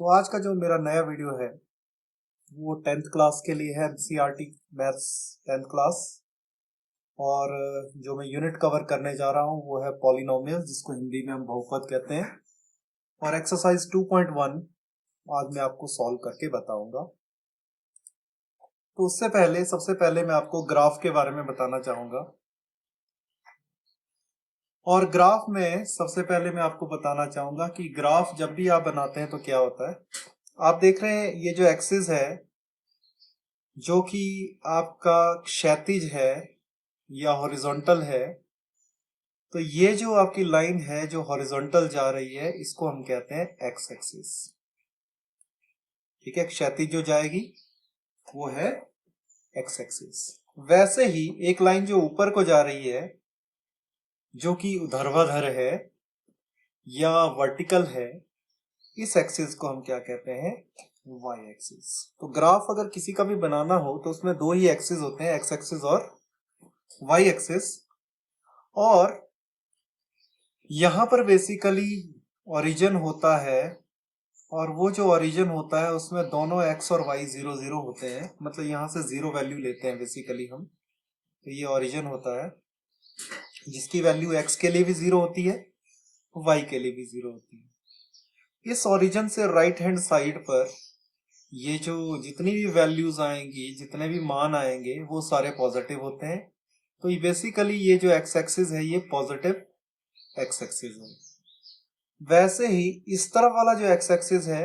तो आज का जो मेरा नया वीडियो है वो 10th क्लास के लिए है, एनसीईआरटी मैथ्स 10th क्लास। और जो मैं यूनिट कवर करने जा रहा हूँ वो है पॉलिनोमियल, जिसको हिंदी में हम बहुपद कहते हैं। और एक्सरसाइज 2.1 आज मैं आपको सॉल्व करके बताऊंगा। तो उससे पहले सबसे पहले मैं आपको ग्राफ के बारे में बताना चाहूंगा। और ग्राफ में सबसे पहले मैं आपको बताना चाहूंगा कि ग्राफ जब भी आप बनाते हैं तो क्या होता है। आप देख रहे हैं ये जो एक्सिस है जो कि आपका क्षैतिज है या हॉरिजॉन्टल है, तो ये जो आपकी लाइन है जो हॉरिजॉन्टल जा रही है इसको हम कहते हैं एक्स एक्सिस। ठीक है, क्षैतिज जो जाएगी वो है एक्स एक्सिस। वैसे ही एक लाइन जो ऊपर को जा रही है जो कि ऊर्ध्वाधर है या वर्टिकल है, इस एक्सिस को हम क्या कहते हैं, वाई एक्सिस। तो ग्राफ अगर किसी का भी बनाना हो तो उसमें दो ही एक्सिस होते हैं, एक्स एक्सिस और वाई एक्सिस। और यहां पर बेसिकली ओरिजिन होता है, और वो जो ओरिजिन होता है उसमें दोनों एक्स और वाई 0 0 होते हैं, मतलब यहां से 0 वैल्यू लेते हैं बेसिकली हम। तो ये ओरिजिन होता है जिसकी वैल्यू एक्स के लिए भी 0 होती है, वाई के लिए भी 0 होती है। इस ओरिजिन से राइट हैंड साइड पर ये जो जितनी भी वैल्यूज आएंगी, जितने भी मान आएंगे वो सारे पॉजिटिव होते हैं। तो ये बेसिकली ये जो एक्स एक्सिस है ये पॉजिटिव एक्स एक्सिस है। वैसे ही इस तरफ वाला जो एक्स एक्सिस है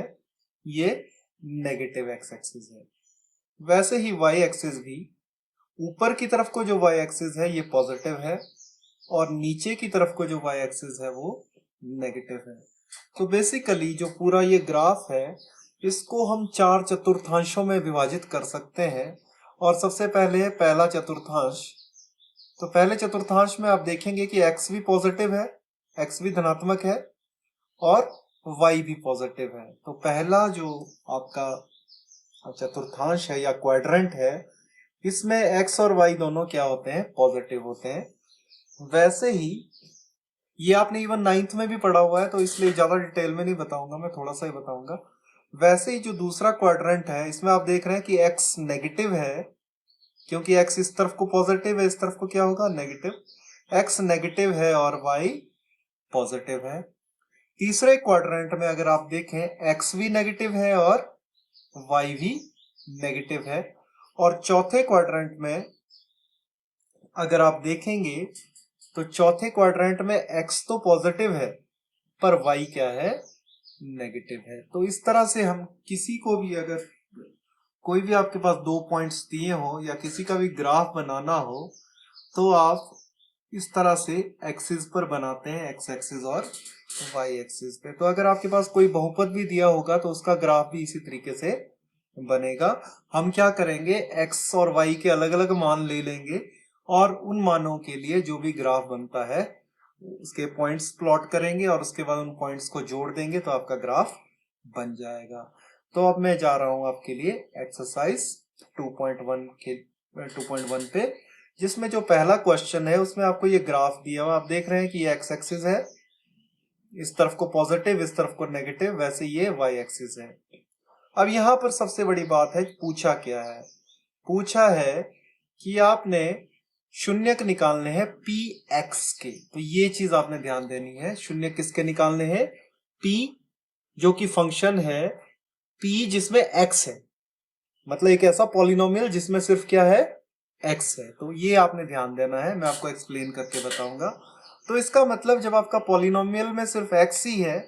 ये नेगेटिव एक्स एक्सिस है। वैसे ही वाई एक्सिस भी, ऊपर की तरफ को जो वाई एक्सिस है ये पॉजिटिव है और नीचे की तरफ को जो वाई एक्सिस है वो नेगेटिव है। तो बेसिकली जो पूरा ये ग्राफ है इसको हम 4 चतुर्थांशों में विभाजित कर सकते हैं। और सबसे पहले पहला चतुर्थांश। तो पहले चतुर्थांश में आप देखेंगे कि x भी पॉजिटिव है, x भी धनात्मक है और y भी पॉजिटिव है। तो पहला जो आपका चतुर्थांश है या क्वाड्रेंट है इसमें x और y दोनों क्या होते हैं, पॉजिटिव होते हैं। वैसे ही ये आपने इवन 9th में भी पढ़ा हुआ है तो इसलिए ज्यादा डिटेल में नहीं बताऊंगा, मैं थोड़ा सा ही बताऊंगा। वैसे ही जो दूसरा क्वाड्रेंट है इसमें आप देख रहे हैं कि x नेगेटिव है, क्योंकि x इस तरफ को पॉजिटिव है, इस तरफ को क्या होगा, नेगेटिव। x नेगेटिव है और y पॉजिटिव है। तीसरे क्वाड्रेंट में अगर आप देखें x भी नेगेटिव है और y भी नेगेटिव है। और चौथे क्वाड्रेंट में अगर आप देखेंगे तो चौथे क्वाड्रेंट में x तो पॉजिटिव है पर y क्या है, नेगेटिव है। तो इस तरह से हम किसी को भी, अगर कोई भी आपके पास 2 पॉइंट्स दिए हो या किसी का भी ग्राफ बनाना हो तो आप इस तरह से एक्सिस पर बनाते हैं, एक्स एक्सिस और वाई एक्सिस पे। तो अगर आपके पास कोई बहुपद भी दिया होगा तो उसका ग्राफ भी इसी तरीके से बनेगा। हम क्या करेंगे, एक्स और वाई के अलग अलग मान ले लेंगे और उन मानों के लिए जो भी ग्राफ बनता है उसके पॉइंट्स प्लॉट करेंगे और उसके बाद उन पॉइंट्स को जोड़ देंगे तो आपका ग्राफ बन जाएगा। तो अब मैं जा रहा हूं आपके लिए एक्सरसाइज 2.1 के 2.1 पे, जिसमें जो पहला क्वेश्चन है उसमें आपको ये ग्राफ दिया हुआ, आप देख रहे हैं कि ये एक्स एक्सिस है, इस तरफ को पॉजिटिव इस तरफ को नेगेटिव, वैसे ये वाई एक्सिस है। अब यहां पर सबसे बड़ी बात है, पूछा क्या है, पूछा है कि आपने शून्यक निकालने हैं पी एक्स के। तो ये चीज आपने ध्यान देनी है, शून्य किसके निकालने हैं, पी जो कि फंक्शन है, पी जिसमें एक्स है, मतलब एक ऐसा पॉलिनोमियल जिसमें सिर्फ क्या है, एक्स है। तो ये आपने ध्यान देना है, मैं आपको एक्सप्लेन करके बताऊंगा। तो इसका मतलब जब आपका पॉलिनोमियल में सिर्फ एक्स ही है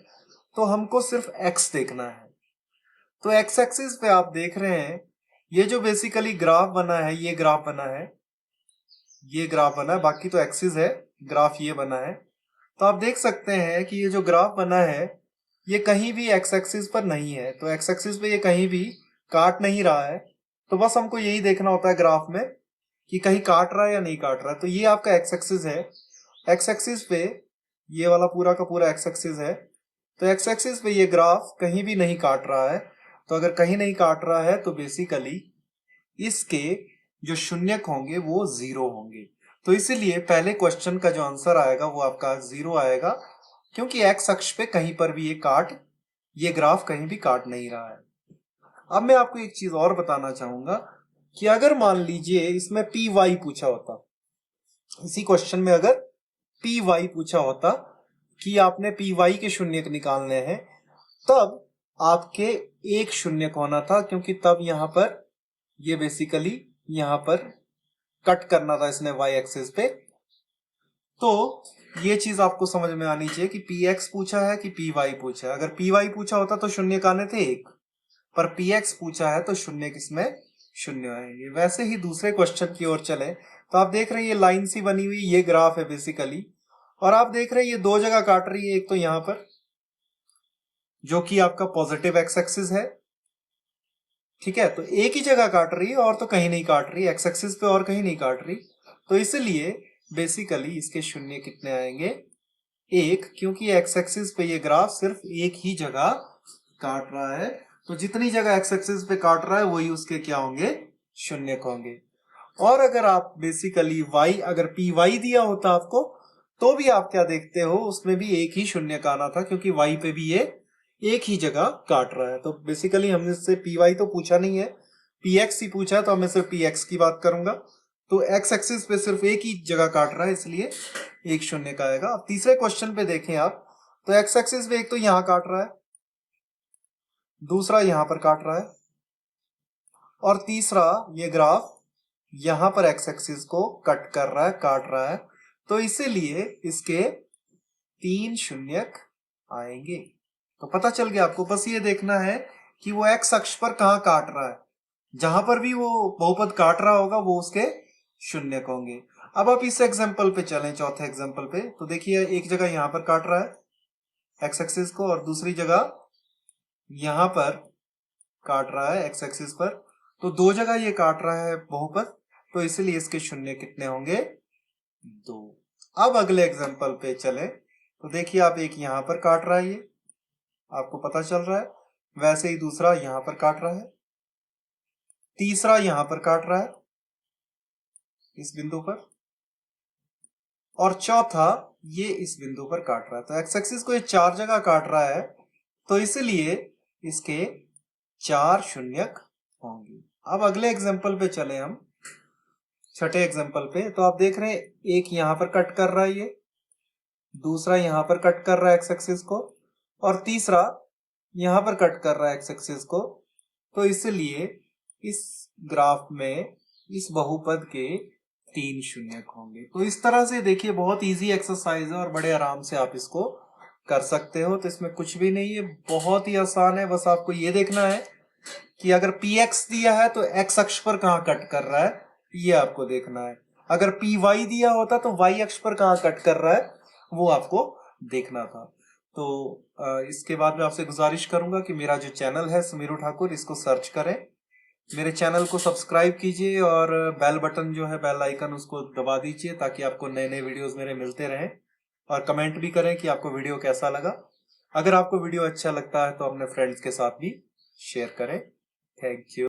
तो हमको सिर्फ एक्स देखना है। तो एक्स एक्सिस पे आप देख रहे हैं ये जो बेसिकली ग्राफ बना है, ये ग्राफ बना है, ये ग्राफ बना है, बाकी तो एक्सिस है, ग्राफ ये बना है। तो आप देख सकते हैं कि ये जो ग्राफ बना है ये कहीं भी एक्स एक्सिस पर नहीं है, तो एक्स एक्सिस पे ये कहीं भी काट नहीं रहा है। तो बस हमको यही देखना होता है ग्राफ में कि कहीं काट रहा है या नहीं काट रहा है। तो ये आपका एक्स एक्सिस है, एक्स एक्सिस पे ये वाला पूरा का पूरा एक्स एक्सिस है। तो एक्स एक्सिस पे ये ग्राफ कहीं भी नहीं काट रहा है। तो अगर कहीं नहीं काट रहा है तो बेसिकली इसके जो शून्यक होंगे वो 0 होंगे। तो इसीलिए पहले क्वेश्चन का जो आंसर आएगा वो आपका 0 आएगा, क्योंकि एक्स अक्ष पे कहीं पर भी ये काट ये ग्राफ कहीं भी काट नहीं रहा है। अब मैं आपको एक चीज और बताना चाहूंगा कि अगर मान लीजिए इसमें पी वाई पूछा होता, इसी क्वेश्चन में अगर पी वाई पूछा होता कि आपने पी वाई के शून्यक निकालने हैं, तब आपके एक शून्यक होना था, क्योंकि तब यहां पर ये बेसिकली यहां पर कट करना था इसने वाई एक्सिस पे। तो ये चीज आपको समझ में आनी चाहिए कि पी एक्स पूछा है कि पी वाई पूछा है। अगर पी वाई पूछा होता तो शून्यक आने थे एक, पर पी एक्स पूछा है तो शून्यक इसमें शून्य आएंगे। वैसे ही दूसरे क्वेश्चन की ओर चले तो आप देख रहे हैं ये लाइन सी बनी हुई, ये ग्राफ है बेसिकली, और आप देख रहे हैं ये दो जगह काट रही है। एक तो यहां पर जो कि आपका पॉजिटिव एक्स एक्सिस है, ठीक है, तो एक ही जगह काट रही है और तो कहीं नहीं काट रही, एक्स एक्सिस पे और कहीं नहीं काट रही। तो इसलिए बेसिकली इसके शून्य कितने आएंगे, एक, क्योंकि एक्स एक्सिस पे ये ग्राफ सिर्फ एक ही जगह काट रहा है। तो जितनी जगह एक्स एक्सिस पे काट रहा है वही उसके क्या होंगे, शून्य होंगे। और अगर आप बेसिकली y, अगर पी वाई दिया होता आपको, तो भी आप क्या देखते हो, उसमें भी एक ही शून्य का आना था, क्योंकि y पे भी ये एक ही जगह काट रहा है। तो बेसिकली हमने इससे पी वाई तो पूछा नहीं है, पी एक्स ही पूछा है, तो मैं सिर्फ पी एक्स की बात करूंगा। तो एक्स एक्सिस पे सिर्फ एक ही जगह काट रहा है, इसलिए एक शून्य का आएगा। अब तीसरे क्वेश्चन पे देखें आप, तो एक्स एक्सिस पे एक तो यहां काट रहा है, दूसरा यहां पर काट रहा है, और तीसरा ये ग्राफ यहां पर एक्स एक्सिस को कट कर रहा है, काट रहा है। तो इसीलिए इसके तीन शून्यक आएंगे। तो पता चल गया आपको, बस ये देखना है कि वो एक्स अक्ष पर कहां काट रहा है, जहां पर भी वो बहुपद काट रहा होगा वो उसके शून्यक होंगे। अब आप इस एग्जांपल पे चलें, चौथे एग्जांपल पे, तो देखिए एक जगह यहां पर काट रहा है एक्स एक्सिस को, और दूसरी जगह यहां पर काट रहा है एक्स एक्सिस पर। तो दो जगह ये काट रहा है बहुपद, तो इसलिए इसके शून्य कितने होंगे, दो। अब अगले एग्जांपल पे चले, तो देखिए आप एक यहां पर काट रहा है, ये आपको पता चल रहा है, वैसे ही दूसरा यहां पर काट रहा है, तीसरा यहां पर काट रहा है इस बिंदु पर, और चौथा ये इस बिंदु पर काट रहा है। तो एक्स एक्सिस को ये चार जगह काट रहा है, तो इसलिए इसके चार शून्यक होंगे। अब अगले एग्जांपल पे चले हम, छठे एग्जांपल पे, तो आप देख रहे हैं एक यहां पर कट कर रहा है ये, दूसरा यहां पर कट कर रहा है एक्स एक्सिस को, और तीसरा यहां पर कट कर रहा है एक्स एक्सिस को। तो इसलिए इस ग्राफ में इस बहुपद के तीन शून्यक होंगे। तो इस तरह से देखिए बहुत इजी एक्सरसाइज है और बड़े आराम से आप इसको कर सकते हो। तो इसमें कुछ भी नहीं है, बहुत ही आसान है। बस आपको ये देखना है कि अगर पी एक्स दिया है तो एक्स अक्ष पर कहां कट कर रहा है, ये आपको देखना है। अगर पी वाई दिया होता तो वाई अक्ष पर कहां कट कर रहा है, वो आपको देखना था। तो इसके बाद मैं आपसे गुजारिश करूंगा कि मेरा जो चैनल है समीरू ठाकुर, इसको सर्च करें, मेरे चैनल को सब्सक्राइब कीजिए, और बेल बटन जो है, बेल आइकन, उसको दबा दीजिए, ताकि आपको नए नए वीडियोस मेरे मिलते रहें। और कमेंट भी करें कि आपको वीडियो कैसा लगा। अगर आपको वीडियो अच्छा लगता है तो अपने फ्रेंड्स के साथ भी शेयर करें। Thank you.